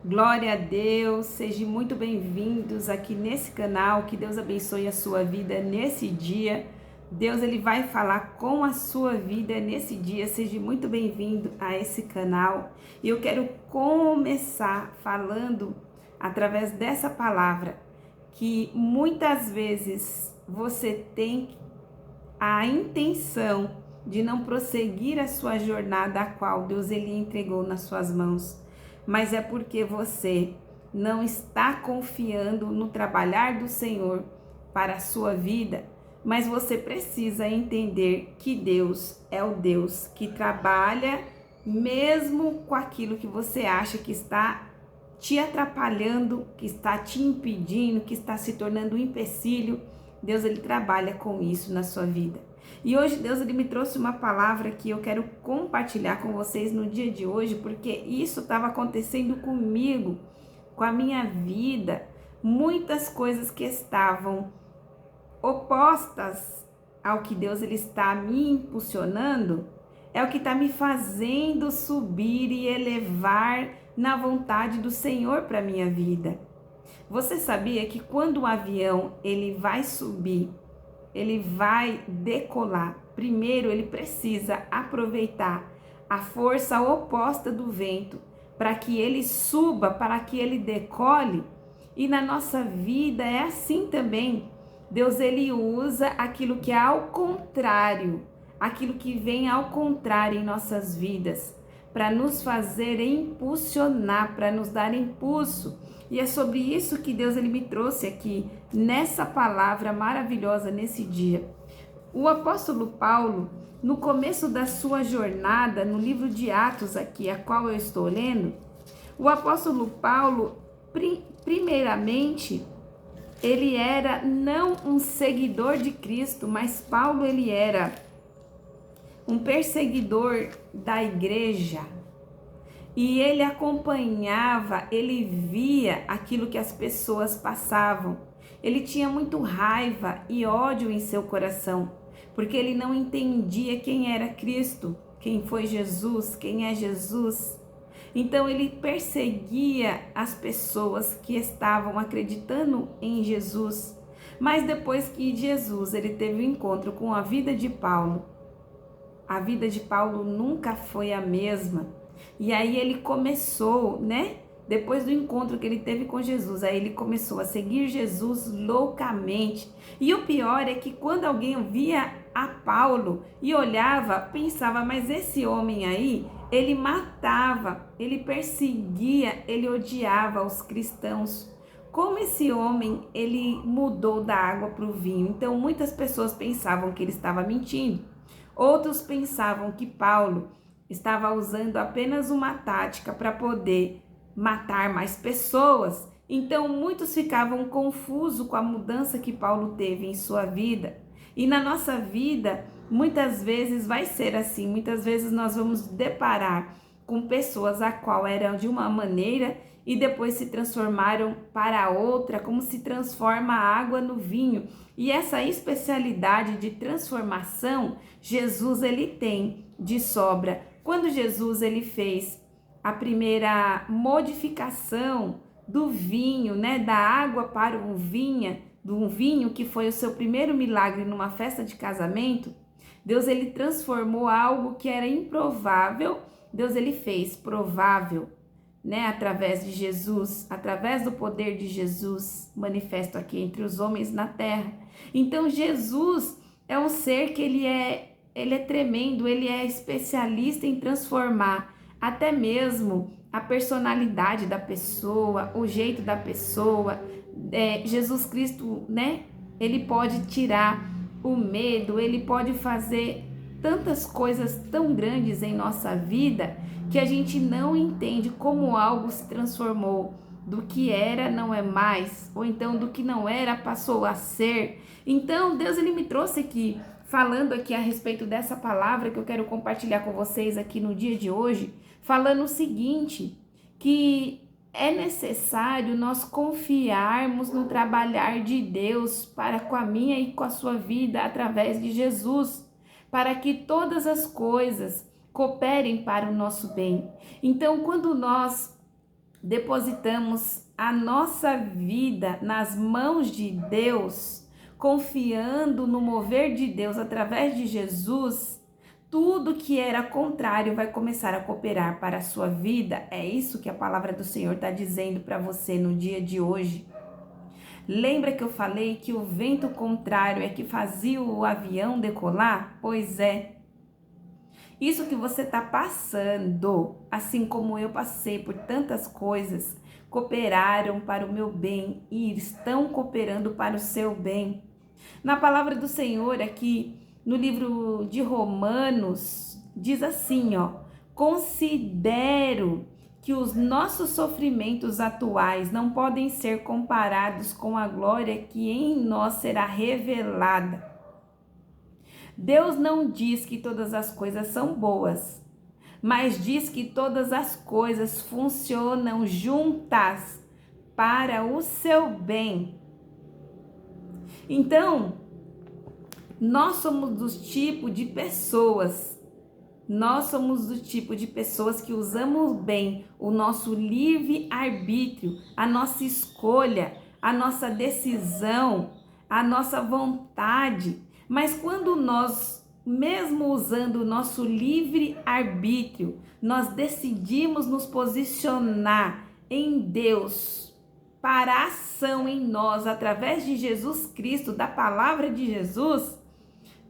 Glória a Deus, sejam muito bem-vindos aqui nesse canal, que Deus abençoe a sua vida nesse dia. Deus ele vai falar com a sua vida nesse dia, seja muito bem-vindo a esse canal. E eu quero começar falando através dessa palavra, que muitas vezes você tem a intenção de não prosseguir a sua jornada, a qual Deus ele entregou nas suas mãos, mas é porque você não está confiando no trabalhar do Senhor para a sua vida. Mas você precisa entender que Deus é o Deus que trabalha mesmo com aquilo que você acha que está te atrapalhando, que está te impedindo, que está se tornando um empecilho. Deus ele trabalha com isso na sua vida. E hoje Deus ele me trouxe uma palavra que eu quero compartilhar com vocês no dia de hoje, porque isso estava acontecendo comigo, com a minha vida, muitas coisas que estavam opostas ao que Deus ele está me impulsionando, é o que está me fazendo subir e elevar na vontade do Senhor para minha vida. Você sabia que quando o avião ele vai subir, ele vai decolar, primeiro ele precisa aproveitar a força oposta do vento para que ele suba, para que ele decole? E na nossa vida é assim também. Deus ele usa aquilo que é ao contrário, aquilo que vem ao contrário em nossas vidas, para nos fazer impulsionar, para nos dar impulso. E é sobre isso que Deus ele me trouxe aqui, nessa palavra maravilhosa, nesse dia. O apóstolo Paulo, no começo da sua jornada, no livro de Atos aqui, a qual eu estou lendo, o apóstolo Paulo, primeiramente, ele era não um seguidor de Cristo, mas Paulo ele era um perseguidor da igreja. E ele acompanhava, ele via aquilo que as pessoas passavam. Ele tinha muito raiva e ódio em seu coração, porque ele não entendia quem era Cristo, quem foi Jesus, quem é Jesus. Então ele perseguia as pessoas que estavam acreditando em Jesus. Mas depois que Jesus ele teve um encontro com a vida de Paulo, a vida de Paulo nunca foi a mesma. E aí ele começou, depois do encontro que ele teve com Jesus, aí ele começou a seguir Jesus loucamente. E o pior é que quando alguém via a Paulo e olhava, pensava, mas esse homem aí, ele matava, ele perseguia, ele odiava os cristãos. Como esse homem, ele mudou da água para o vinho? Então muitas pessoas pensavam que ele estava mentindo. Outros pensavam que Paulo estava usando apenas uma tática para poder matar mais pessoas. Então muitos ficavam confusos com a mudança que Paulo teve em sua vida. E na nossa vida, muitas vezes vai ser assim. Muitas vezes nós vamos deparar com pessoas a qual eram de uma maneira e depois se transformaram para outra, como se transforma a água no vinho. E essa especialidade de transformação, Jesus ele tem de sobra. Quando Jesus ele fez a primeira modificação do vinho, da água para um vinho, que foi o seu primeiro milagre numa festa de casamento, Deus ele transformou algo que era improvável, Deus ele fez provável, através de Jesus, através do poder de Jesus manifesto aqui entre os homens na terra. Então Jesus é um ser que ele é tremendo, ele é especialista em transformar até mesmo a personalidade da pessoa, o jeito da pessoa. Jesus Cristo, ele pode tirar o medo, ele pode fazer tantas coisas tão grandes em nossa vida que a gente não entende como algo se transformou. Do que era não é mais, ou então do que não era passou a ser. Então Deus ele me trouxe aqui, falando aqui a respeito dessa palavra que eu quero compartilhar com vocês aqui no dia de hoje, falando o seguinte, que é necessário nós confiarmos no trabalhar de Deus para com a minha e com a sua vida através de Jesus, para que todas as coisas cooperem para o nosso bem. Então, quando nós depositamos a nossa vida nas mãos de Deus, confiando no mover de Deus através de Jesus, tudo que era contrário vai começar a cooperar para a sua vida. É isso que a palavra do Senhor está dizendo para você no dia de hoje. Lembra que eu falei que o vento contrário é que fazia o avião decolar? Pois é. Isso que você está passando, assim como eu passei por tantas coisas, cooperaram para o meu bem e estão cooperando para o seu bem. Na palavra do Senhor aqui, no livro de Romanos, diz assim, ó: considero que os nossos sofrimentos atuais não podem ser comparados com a glória que em nós será revelada. Deus não diz que todas as coisas são boas, mas diz que todas as coisas funcionam juntas para o seu bem. Então, nós somos do tipo de pessoas que usamos bem o nosso livre-arbítrio, a nossa escolha, a nossa decisão, a nossa vontade. Mas quando nós, mesmo usando o nosso livre-arbítrio, nós decidimos nos posicionar em Deus para a ação em nós, através de Jesus Cristo, da palavra de Jesus,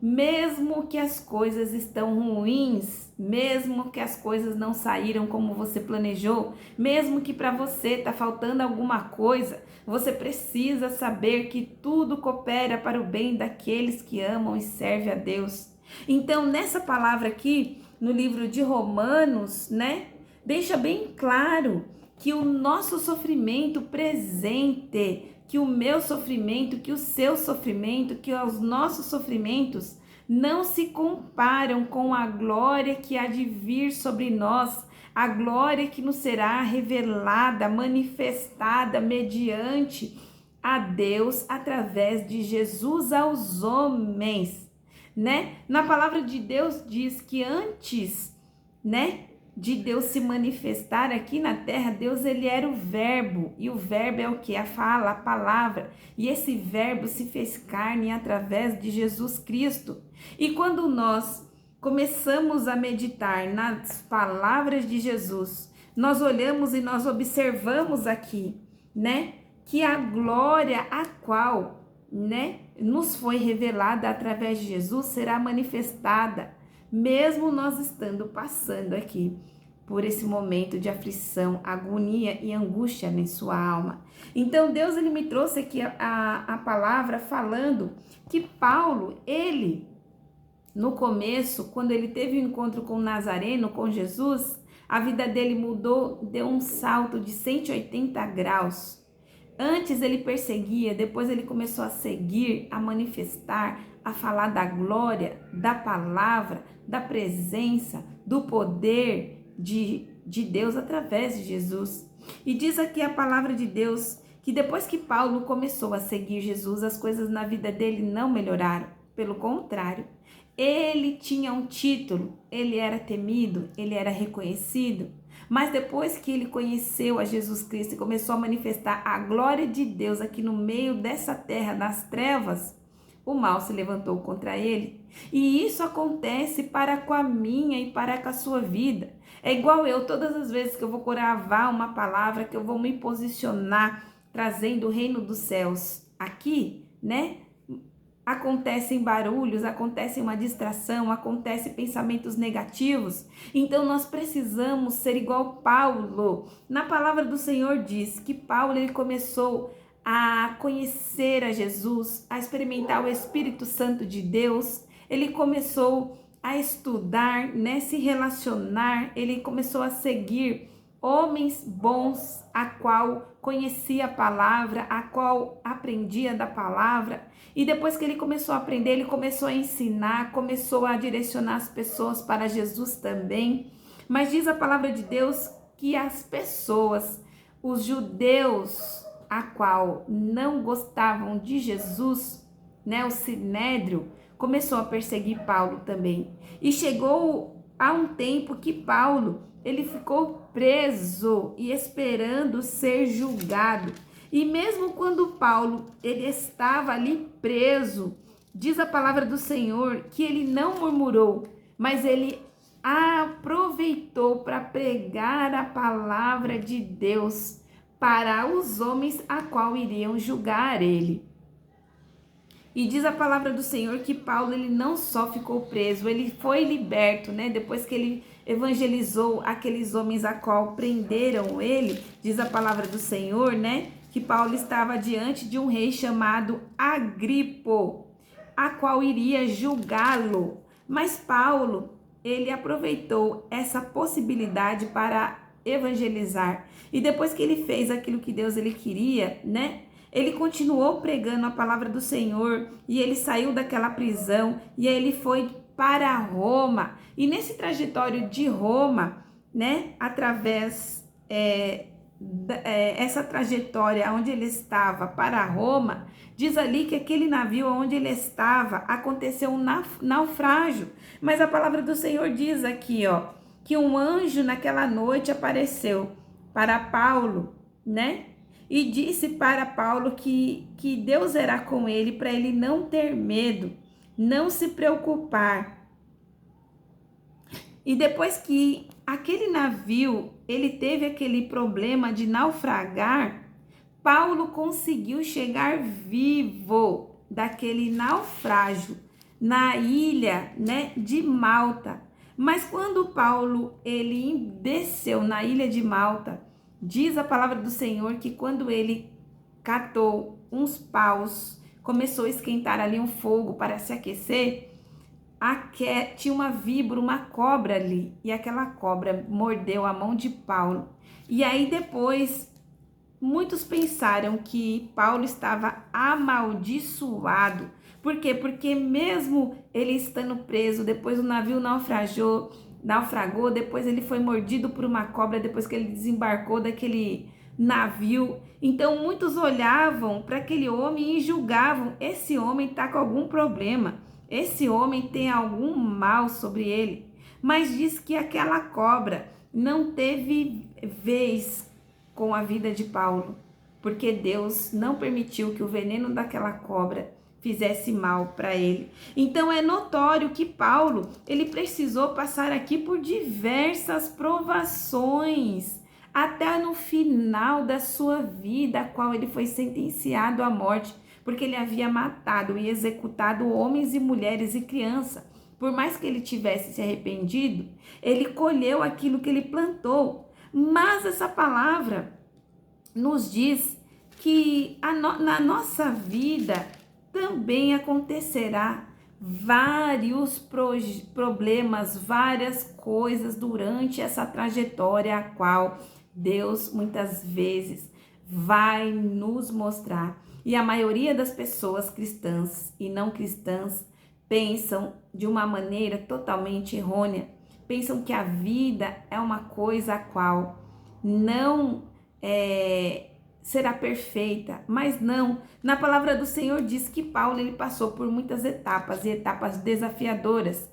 mesmo que as coisas estão ruins, mesmo que as coisas não saíram como você planejou, mesmo que para você está faltando alguma coisa, você precisa saber que tudo coopera para o bem daqueles que amam e servem a Deus. Então, nessa palavra aqui, no livro de Romanos, deixa bem claro que o nosso sofrimento presente, que o meu sofrimento, que o seu sofrimento, que os nossos sofrimentos não se comparam com a glória que há de vir sobre nós, a glória que nos será revelada, manifestada mediante a Deus através de Jesus aos homens, Na palavra de Deus diz que antes, de Deus se manifestar aqui na terra, Deus ele era o verbo, e o verbo é o que? A fala, a palavra, e esse verbo se fez carne através de Jesus Cristo. E quando nós começamos a meditar nas palavras de Jesus, nós olhamos e nós observamos aqui, que a glória a qual, nos foi revelada através de Jesus será manifestada, mesmo nós estando passando aqui por esse momento de aflição, agonia e angústia em sua alma. Então Deus ele me trouxe aqui a palavra falando que Paulo, ele no começo, quando ele teve o um encontro com o Nazareno, com Jesus, a vida dele mudou, deu um salto de 180 graus. Antes ele perseguia, depois ele começou a seguir, a manifestar, a falar da glória, da palavra, da presença, do poder de Deus através de Jesus. E diz aqui a palavra de Deus que depois que Paulo começou a seguir Jesus, as coisas na vida dele não melhoraram. Pelo contrário, ele tinha um título, ele era temido, ele era reconhecido. Mas depois que ele conheceu a Jesus Cristo e começou a manifestar a glória de Deus aqui no meio dessa terra, das trevas, o mal se levantou contra ele. E isso acontece para com a minha e para com a sua vida. É igual eu, todas as vezes que eu vou gravar uma palavra, que eu vou me posicionar, trazendo o reino dos céus aqui, Acontecem barulhos, acontece uma distração, acontece pensamentos negativos. Então nós precisamos ser igual Paulo. Na palavra do Senhor diz que Paulo ele começou a conhecer a Jesus, a experimentar o Espírito Santo de Deus. Ele começou a estudar, se relacionar, ele começou a seguir homens bons, a qual conhecia a palavra, a qual aprendia da palavra. E depois que ele começou a aprender, ele começou a ensinar, começou a direcionar as pessoas para Jesus também. Mas diz a palavra de Deus que as pessoas, os judeus, a qual não gostavam de Jesus, o Sinédrio, começou a perseguir Paulo também. E chegou a um tempo que Paulo ele ficou preso e esperando ser julgado. E mesmo quando Paulo ele estava ali preso, diz a palavra do Senhor que ele não murmurou, mas ele aproveitou para pregar a palavra de Deus para os homens a qual iriam julgar ele. E diz a palavra do Senhor que Paulo ele não só ficou preso, ele foi liberto, né? Depois que ele evangelizou aqueles homens a qual prenderam ele, diz a palavra do Senhor, né? Que Paulo estava diante de um rei chamado Agripo, a qual iria julgá-lo. Mas Paulo, ele aproveitou essa possibilidade para evangelizar. E depois que ele fez aquilo que Deus ele queria, né? Ele continuou pregando a palavra do Senhor e ele saiu daquela prisão e ele foi para Roma. E nesse trajetório de Roma, né, através essa trajetória onde ele estava para Roma, diz ali que aquele navio onde ele estava aconteceu um naufrágio. Mas a palavra do Senhor diz aqui, ó, que um anjo naquela noite apareceu para Paulo, né? E disse para Paulo que Deus era com ele, para ele não ter medo, não se preocupar. E depois que aquele navio, ele teve aquele problema de naufragar, Paulo conseguiu chegar vivo daquele naufrágio na ilha, né, de Malta. Mas quando Paulo ele desceu na ilha de Malta, diz a palavra do Senhor que quando ele catou uns paus, começou a esquentar ali um fogo para se aquecer, tinha uma víbora, uma cobra ali, e aquela cobra mordeu a mão de Paulo. E aí depois, muitos pensaram que Paulo estava amaldiçoado. Por quê? Porque mesmo ele estando preso, depois o navio naufragou, depois ele foi mordido por uma cobra, depois que ele desembarcou daquele navio. Então muitos olhavam para aquele homem e julgavam: esse homem está com algum problema, esse homem tem algum mal sobre ele. Mas diz que aquela cobra não teve vez com a vida de Paulo, porque Deus não permitiu que o veneno daquela cobra fizesse mal para ele. Então é notório que Paulo, ele precisou passar aqui por diversas provações, até no final da sua vida, a qual ele foi sentenciado à morte, porque ele havia matado e executado homens e mulheres e crianças. Por mais que ele tivesse se arrependido, ele colheu aquilo que ele plantou. Mas essa palavra nos diz que na nossa vida também acontecerá vários problemas, várias coisas durante essa trajetória a qual Deus muitas vezes vai nos mostrar. E a maioria das pessoas cristãs e não cristãs pensam de uma maneira totalmente errônea. Pensam que a vida é uma coisa a qual não será perfeita, mas não. Na palavra do Senhor diz que Paulo ele passou por muitas etapas e etapas desafiadoras,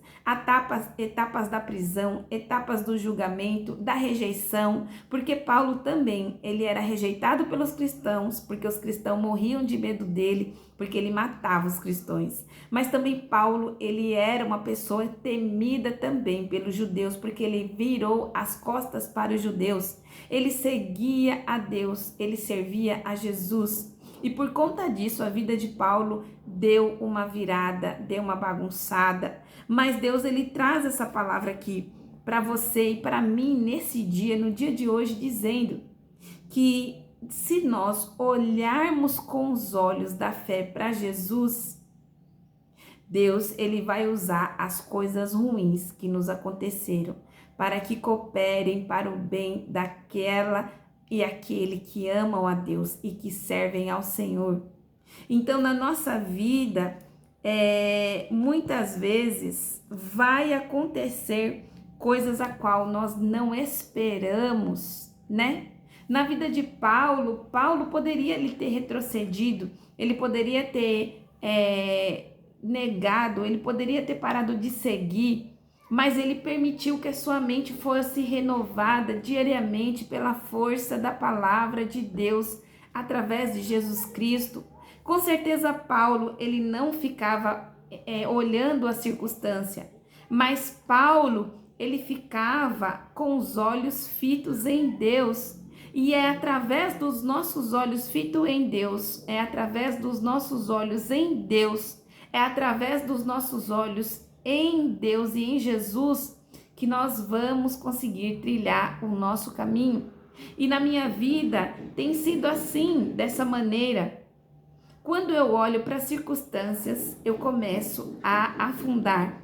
etapas da prisão, etapas do julgamento, da rejeição, porque Paulo também ele era rejeitado pelos cristãos, porque os cristãos morriam de medo dele, porque ele matava os cristãos. Mas também Paulo ele era uma pessoa temida também pelos judeus, porque ele virou as costas para os judeus. Ele seguia a Deus, ele servia a Jesus. E por conta disso, a vida de Paulo deu uma virada, deu uma bagunçada. Mas Deus, ele traz essa palavra aqui para você e para mim nesse dia, no dia de hoje, dizendo que se nós olharmos com os olhos da fé para Jesus, Deus, ele vai usar as coisas ruins que nos aconteceram para que cooperem para o bem daquela e aquele que amam a Deus e que servem ao Senhor. Então, na nossa vida, muitas vezes vai acontecer coisas a qual nós não esperamos, né? Na vida de Paulo, Paulo poderia ele ter retrocedido, ele poderia ter negado, ele poderia ter parado de seguir, mas ele permitiu que a sua mente fosse renovada diariamente pela força da palavra de Deus através de Jesus Cristo. Com certeza Paulo, ele não ficava olhando a circunstância, mas Paulo, ele ficava com os olhos fitos em Deus. E é através dos nossos olhos fitos em Deus, é através dos nossos olhos em Deus, é através dos nossos olhos em Deus e em Jesus que nós vamos conseguir trilhar o nosso caminho. E na minha vida tem sido assim, dessa maneira. Quando eu olho para as circunstâncias, eu começo a afundar.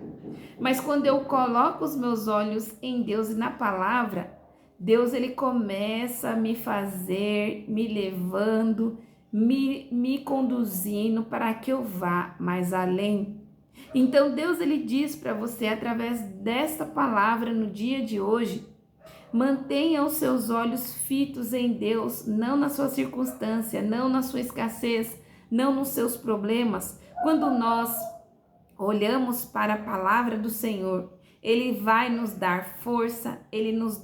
Mas quando eu coloco os meus olhos em Deus e na palavra, Deus, ele começa a me fazer, me levando, me conduzindo para que eu vá mais além. Então Deus, ele diz para você através dessa palavra no dia de hoje: mantenha os seus olhos fitos em Deus, não na sua circunstância, não na sua escassez, não nos seus problemas. Quando nós olhamos para a palavra do Senhor, Ele vai nos dar força,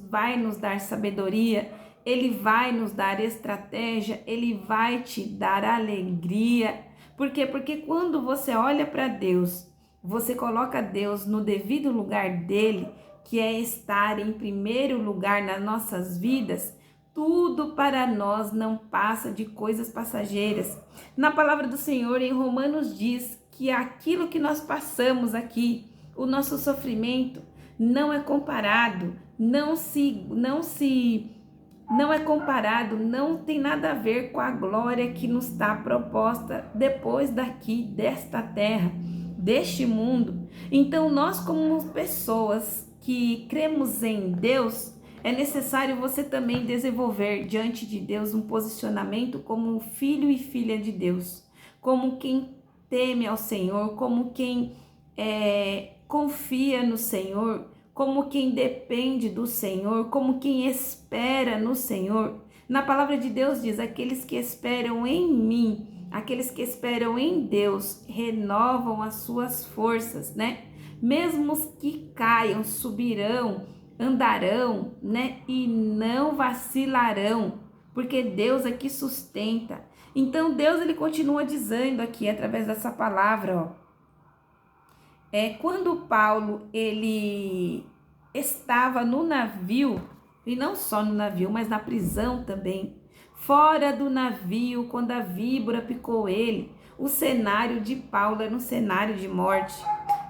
vai nos dar sabedoria, Ele vai nos dar estratégia, Ele vai te dar alegria. Por quê? Porque quando você olha para Deus, você coloca Deus no devido lugar dele, que é estar em primeiro lugar nas nossas vidas, tudo para nós não passa de coisas passageiras. Na palavra do Senhor, em Romanos, diz que aquilo que nós passamos aqui, o nosso sofrimento, não é comparado, não é comparado, não tem nada a ver com a glória que nos está proposta depois daqui, desta terra, deste mundo. Então nós, como pessoas que cremos em Deus, é necessário você também desenvolver diante de Deus um posicionamento como filho e filha de Deus, como quem teme ao Senhor, como quem confia no Senhor, como quem depende do Senhor, como quem espera no Senhor. Na palavra de Deus diz: aqueles que esperam em mim, aqueles que esperam em Deus, renovam as suas forças, né? Mesmo que caiam, subirão, andarão, né? E não vacilarão, porque Deus é que sustenta. Então Deus, ele continua dizendo aqui através dessa palavra, ó. Quando Paulo, ele estava no navio, e não só no navio, mas na prisão também, fora do navio, quando a víbora picou ele, o cenário de Paulo era um cenário de morte.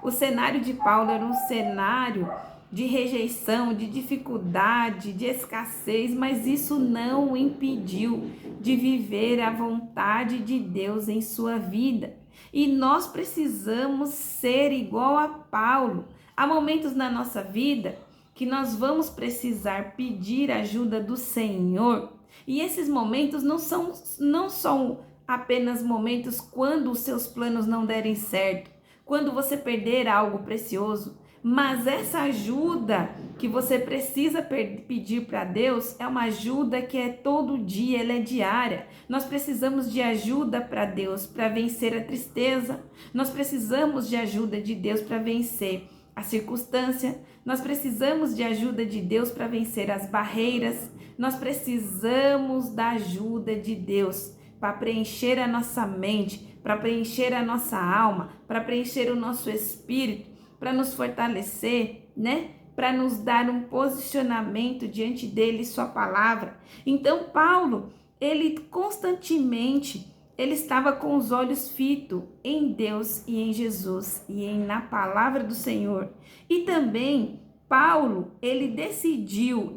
O cenário de Paulo era um cenário de rejeição, de dificuldade, de escassez, mas isso não o impediu de viver a vontade de Deus em sua vida. E nós precisamos ser igual a Paulo. Há momentos na nossa vida que nós vamos precisar pedir ajuda do Senhor. E esses momentos não são apenas momentos quando os seus planos não derem certo, quando você perder algo precioso, mas essa ajuda que você precisa pedir para Deus é uma ajuda que é todo dia, ela é diária. Nós precisamos de ajuda para Deus para vencer a tristeza, nós precisamos de ajuda de Deus para vencer a circunstância, nós precisamos de ajuda de Deus para vencer as barreiras, nós precisamos da ajuda de Deus para preencher a nossa mente, para preencher a nossa alma, para preencher o nosso espírito, para nos fortalecer, né? Para nos dar um posicionamento diante dele, sua palavra. Então Paulo, ele constantemente, ele estava com os olhos fitos em Deus e em Jesus e na palavra do Senhor. E também Paulo, ele decidiu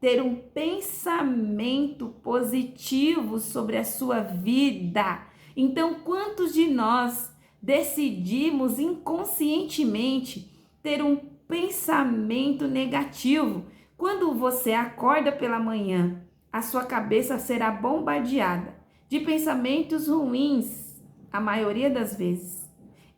ter um pensamento positivo sobre a sua vida. Então, quantos de nós decidimos inconscientemente ter um pensamento negativo? Quando você acorda pela manhã, a sua cabeça será bombardeada de pensamentos ruins, a maioria das vezes,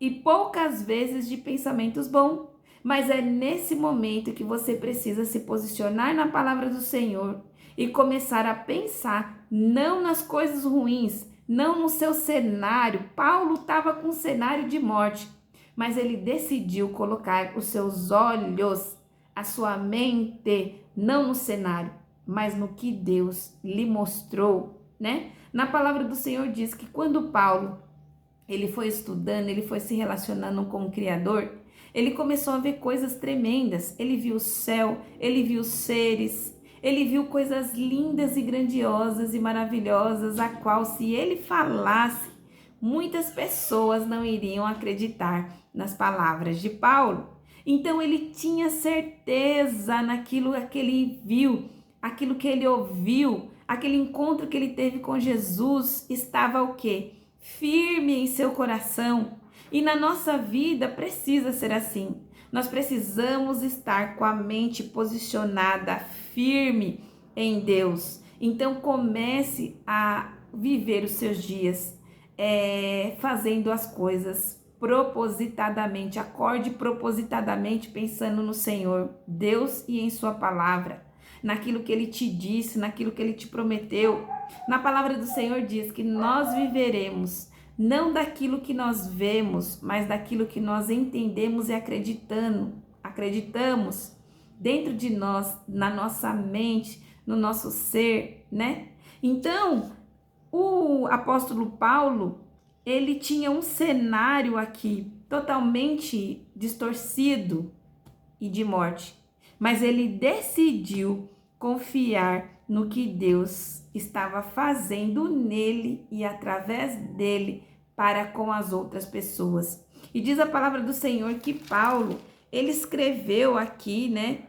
e poucas vezes de pensamentos bons. Mas é nesse momento que você precisa se posicionar na palavra do Senhor e começar a pensar não nas coisas ruins, não no seu cenário. Paulo estava com um cenário de morte. mas ele decidiu colocar os seus olhos, a sua mente, não no cenário, mas no que Deus lhe mostrou, né? Na palavra do Senhor diz que quando Paulo, ele foi estudando, ele foi se relacionando com o Criador, ele começou a ver coisas tremendas. Ele viu o céu, ele viu seres, ele viu coisas lindas e grandiosas e maravilhosas, a qual, se ele falasse, muitas pessoas não iriam acreditar nas palavras de Paulo. Então ele tinha certeza naquilo que ele viu, aquilo que ele ouviu, aquele encontro que ele teve com Jesus estava o quê? Firme em seu coração. E na nossa vida precisa ser assim. Nós precisamos estar com a mente posicionada, firme em Deus. Então comece a viver os seus dias fazendo as coisas propositadamente. Acorde propositadamente pensando no Senhor, Deus, e em sua palavra, naquilo que Ele te disse, naquilo que Ele te prometeu. Na palavra do Senhor diz que nós viveremos não daquilo que nós vemos, mas daquilo que nós entendemos e acreditamos dentro de nós, na nossa mente, no nosso ser, né? Então, o apóstolo Paulo, ele tinha um cenário aqui totalmente distorcido e de morte, mas ele decidiu confiar no que Deus estava fazendo nele e através dele para com as outras pessoas. E diz a palavra do Senhor que Paulo, ele escreveu aqui, né,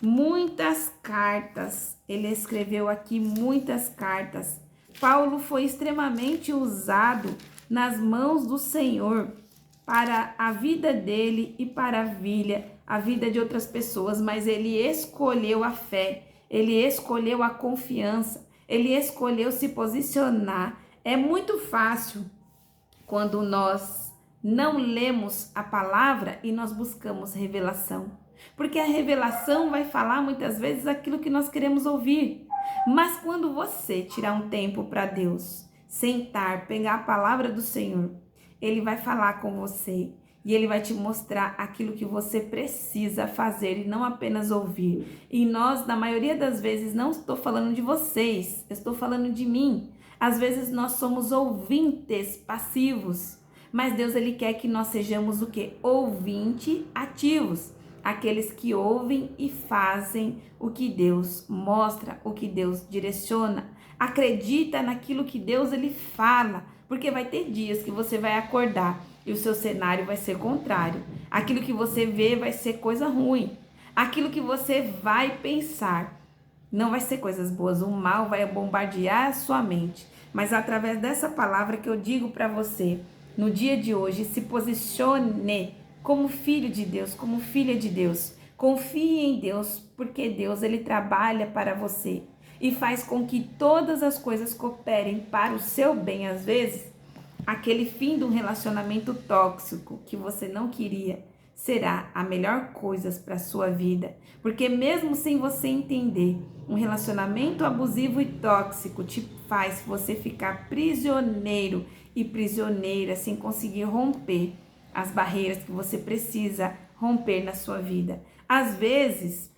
muitas cartas. Ele escreveu aqui muitas cartas. Paulo foi extremamente usado nas mãos do Senhor para a vida dele e para a vida de outras pessoas, mas ele escolheu a fé, ele escolheu a confiança, ele escolheu se posicionar. É muito fácil quando nós não lemos a palavra e nós buscamos revelação, porque a revelação vai falar muitas vezes aquilo que nós queremos ouvir. Mas quando você tirar um tempo para Deus, sentar, pegar a palavra do Senhor, Ele vai falar com você e Ele vai te mostrar aquilo que você precisa fazer e não apenas ouvir. E nós, na maioria das vezes, não estou falando de vocês, eu estou falando de mim. Às vezes nós somos ouvintes passivos, mas Deus, Ele quer que nós sejamos o quê? Ouvinte ativos. Aqueles que ouvem e fazem o que Deus mostra, o que Deus direciona. Acredita naquilo que Deus ele fala, porque vai ter dias que você vai acordar e o seu cenário vai ser contrário. Aquilo que você vê vai ser coisa ruim. Aquilo que você vai pensar não vai ser coisas boas. O mal vai bombardear a sua mente. Mas através dessa palavra que eu digo para você, no dia de hoje, se posicione como filho de Deus, como filha de Deus. Confie em Deus, porque Deus ele trabalha para você e faz com que todas as coisas cooperem para o seu bem. Às vezes, aquele fim de um relacionamento tóxico que você não queria será a melhor coisa para a sua vida, porque mesmo sem você entender, um relacionamento abusivo e tóxico te faz você ficar prisioneiro e prisioneira sem conseguir romper as barreiras que você precisa romper na sua vida. Às vezes,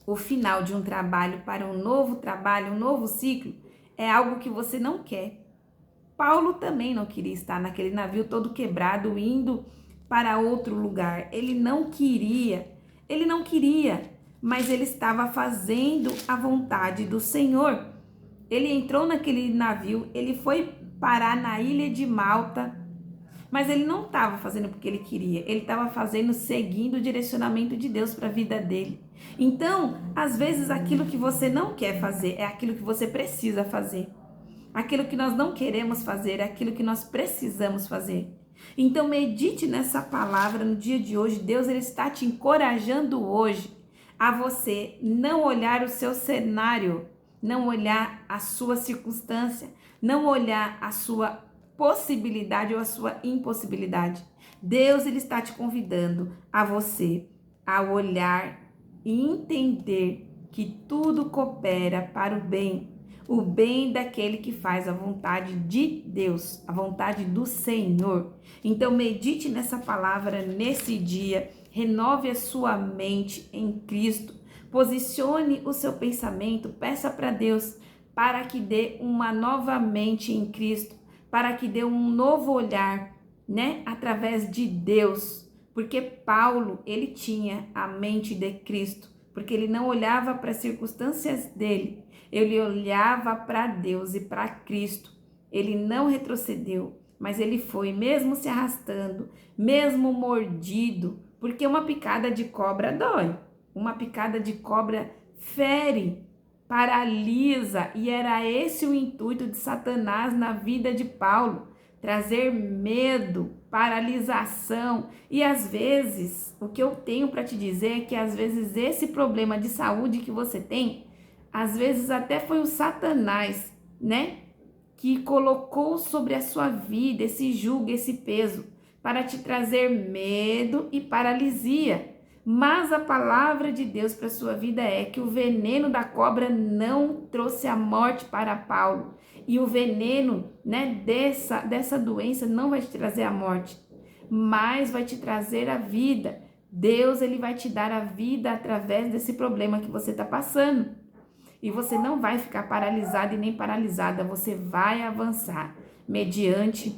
o final de um trabalho para um novo trabalho, um novo ciclo, é algo que você não quer. Paulo também não queria estar naquele navio todo quebrado, indo para outro lugar. Ele não queria, mas ele estava fazendo a vontade do Senhor. Ele entrou naquele navio, ele foi parar na ilha de Malta, mas ele não estava fazendo porque ele queria, ele estava fazendo seguindo o direcionamento de Deus para a vida dele. Então, às vezes aquilo que você não quer fazer é aquilo que você precisa fazer. Aquilo que nós não queremos fazer é aquilo que nós precisamos fazer. Então, medite nessa palavra no dia de hoje. Deus ele está te encorajando hoje a você não olhar o seu cenário, não olhar a sua circunstância, não olhar a sua possibilidade ou a sua impossibilidade. Deus ele está te convidando a você a olhar e entender que tudo coopera para o bem. o bem daquele que faz a vontade de Deus, a vontade do Senhor. Então medite nessa palavra nesse dia, renove a sua mente em Cristo, posicione o seu pensamento, peça para Deus para que dê uma nova mente em Cristo, para que dê um novo olhar, né, através de Deus, porque Paulo, ele tinha a mente de Cristo, porque ele não olhava para as circunstâncias dele, ele olhava para Deus e para Cristo. Ele não retrocedeu, mas ele foi, mesmo se arrastando, mesmo mordido, porque uma picada de cobra dói, uma picada de cobra fere, paralisa, e era esse o intuito de Satanás na vida de Paulo, trazer medo, paralisação. E às vezes, o que eu tenho para te dizer é que às vezes esse problema de saúde que você tem, às vezes até foi o Satanás, né, que colocou sobre a sua vida esse jugo, esse peso, para te trazer medo e paralisia. Mas a palavra de Deus para a sua vida é que o veneno da cobra não trouxe a morte para Paulo. E o veneno, né, dessa doença não vai te trazer a morte, mas vai te trazer a vida. Deus, ele vai te dar a vida através desse problema que você está passando. E você não vai ficar paralisado e nem paralisada, você vai avançar mediante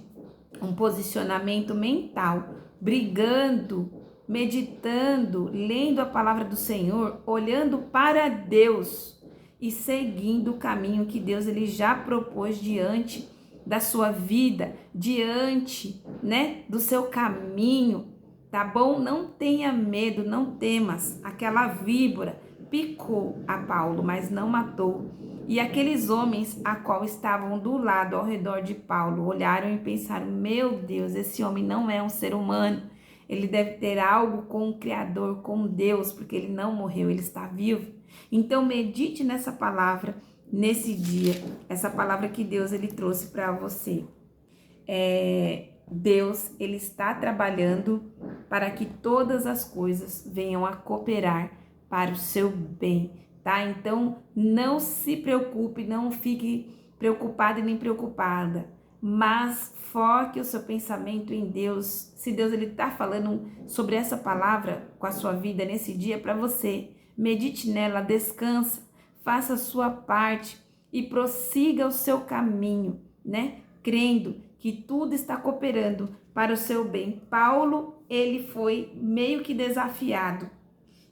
um posicionamento mental, brigando, meditando, lendo a palavra do Senhor, olhando para Deus e seguindo o caminho que Deus ele já propôs diante da sua vida, diante, né, do seu caminho, tá bom? Não tenha medo, não temas. Aquela víbora picou a Paulo, mas não matou. E aqueles homens a qual estavam do lado, ao redor de Paulo, olharam e pensaram: meu Deus, esse homem não é um ser humano. Ele deve ter algo com o Criador, com Deus, porque ele não morreu, ele está vivo. Então medite nessa palavra, nesse dia, essa palavra que Deus ele trouxe para você. Deus, ele está trabalhando para que todas as coisas venham a cooperar para o seu bem, tá? Então, não se preocupe, não fique preocupado e nem preocupada, mas foque o seu pensamento em Deus. Se Deus ele está falando sobre essa palavra com a sua vida nesse dia para você, medite nela, descansa, faça a sua parte e prossiga o seu caminho, né? Crendo que tudo está cooperando para o seu bem. Paulo, ele foi meio que desafiado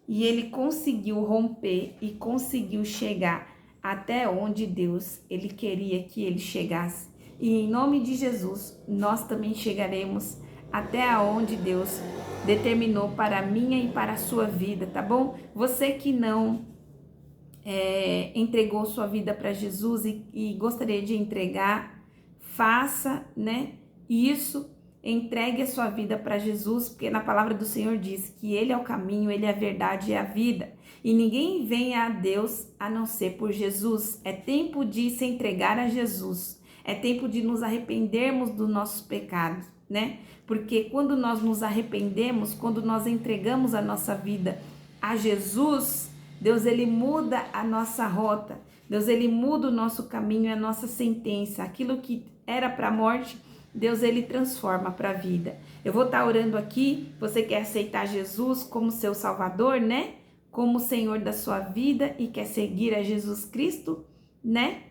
e ele conseguiu romper e conseguiu chegar até onde Deus ele queria que ele chegasse. E em nome de Jesus, nós também chegaremos até onde Deus determinou para a minha e para a sua vida, tá bom? Você que não entregou sua vida para Jesus e gostaria de entregar, faça, né, isso, entregue a sua vida para Jesus, porque na palavra do Senhor diz que Ele é o caminho, Ele é a verdade e a vida, e ninguém vem a Deus a não ser por Jesus. É tempo de se entregar a Jesus, é tempo de nos arrependermos dos nossos pecados, né? Porque quando nós nos arrependemos, quando nós entregamos a nossa vida a Jesus, Deus ele muda a nossa rota, Deus ele muda o nosso caminho, a nossa sentença, aquilo que era para a morte, Deus ele transforma para a vida. Eu vou estar orando aqui, você quer aceitar Jesus como seu Salvador, né? Como Senhor da sua vida e quer seguir a Jesus Cristo, né?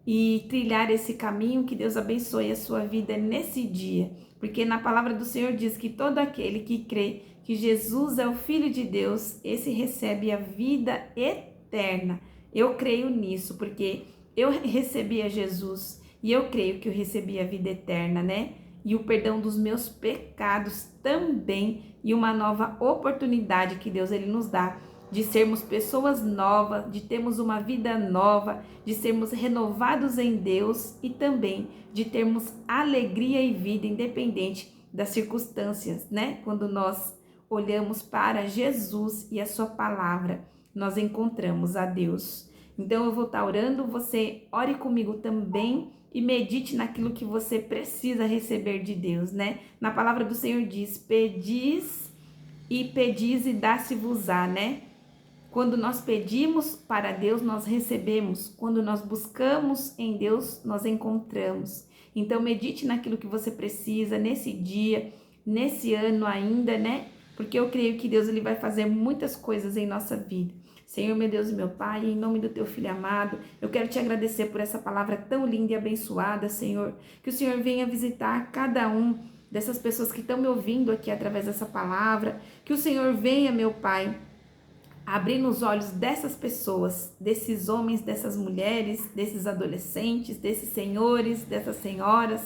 E trilhar esse caminho, que Deus abençoe a sua vida nesse dia. Porque na palavra do Senhor diz que todo aquele que crê que Jesus é o Filho de Deus, esse recebe a vida eterna. Eu creio nisso, porque eu recebi a Jesus e eu creio que eu recebi a vida eterna, né? E o perdão dos meus pecados também, e uma nova oportunidade que Deus ele nos dá de sermos pessoas novas, de termos uma vida nova, de sermos renovados em Deus e também de termos alegria e vida independente das circunstâncias, né? Quando nós olhamos para Jesus e a sua palavra, nós encontramos a Deus. Então eu vou estar orando, você ore comigo também e medite naquilo que você precisa receber de Deus, né? Na palavra do Senhor diz: pedis e dá-se-vos-á, né? Quando nós pedimos para Deus, nós recebemos. Quando nós buscamos em Deus, nós encontramos. Então, medite naquilo que você precisa nesse dia, nesse ano ainda, né? Porque eu creio que Deus ele vai fazer muitas coisas em nossa vida. Senhor, meu Deus e meu Pai, em nome do Teu Filho amado, eu quero Te agradecer por essa palavra tão linda e abençoada, Senhor. Que o Senhor venha visitar cada um dessas pessoas que estão me ouvindo aqui através dessa palavra. Que o Senhor venha, meu Pai, abrir nos olhos dessas pessoas, desses homens, dessas mulheres, desses adolescentes, desses senhores, dessas senhoras,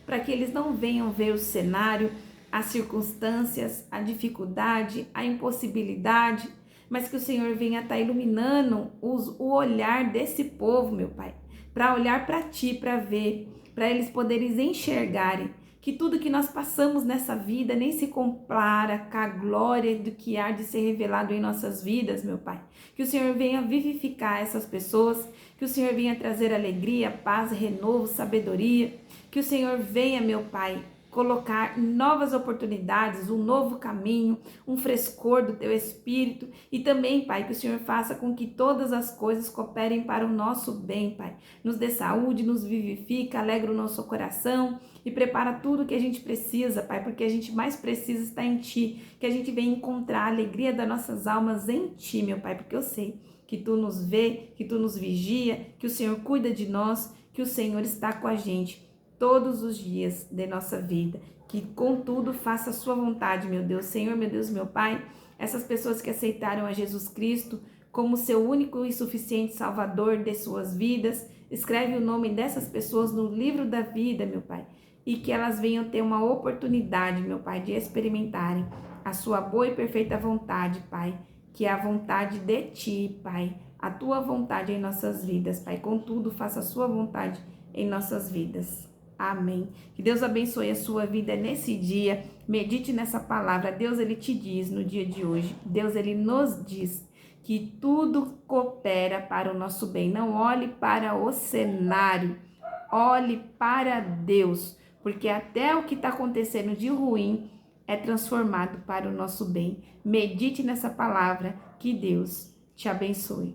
para que eles não venham ver o cenário, as circunstâncias, a dificuldade, a impossibilidade, mas que o Senhor venha estar iluminando o olhar desse povo, meu Pai, para olhar para Ti, para ver, para eles poderem enxergarem que tudo que nós passamos nessa vida nem se compara com a glória do que há de ser revelado em nossas vidas, meu Pai. Que o Senhor venha vivificar essas pessoas, que o Senhor venha trazer alegria, paz, renovo, sabedoria, que o Senhor venha, meu Pai, colocar novas oportunidades, um novo caminho, um frescor do Teu Espírito e também, Pai, que o Senhor faça com que todas as coisas cooperem para o nosso bem, Pai. Nos dê saúde, nos vivifica, alegra o nosso coração e prepara tudo que a gente precisa, Pai, porque a gente mais precisa estar em Ti, que a gente venha encontrar a alegria das nossas almas em Ti, meu Pai, porque eu sei que Tu nos vê, que Tu nos vigia, que o Senhor cuida de nós, que o Senhor está com a gente todos os dias de nossa vida, que contudo faça a sua vontade, meu Deus. Senhor, meu Deus, meu Pai, essas pessoas que aceitaram a Jesus Cristo como seu único e suficiente Salvador de suas vidas, escreve o nome dessas pessoas no livro da vida, meu Pai, e que elas venham ter uma oportunidade, meu Pai, de experimentarem a sua boa e perfeita vontade, Pai, que é a vontade de Ti, Pai, a Tua vontade em nossas vidas, Pai. Contudo, faça a sua vontade em nossas vidas. Amém. Que Deus abençoe a sua vida nesse dia. Medite nessa palavra. Deus, ele te diz no dia de hoje. Deus, ele nos diz que tudo coopera para o nosso bem. Não olhe para o cenário. Olhe para Deus. Porque até o que está acontecendo de ruim é transformado para o nosso bem. Medite nessa palavra. Que Deus te abençoe.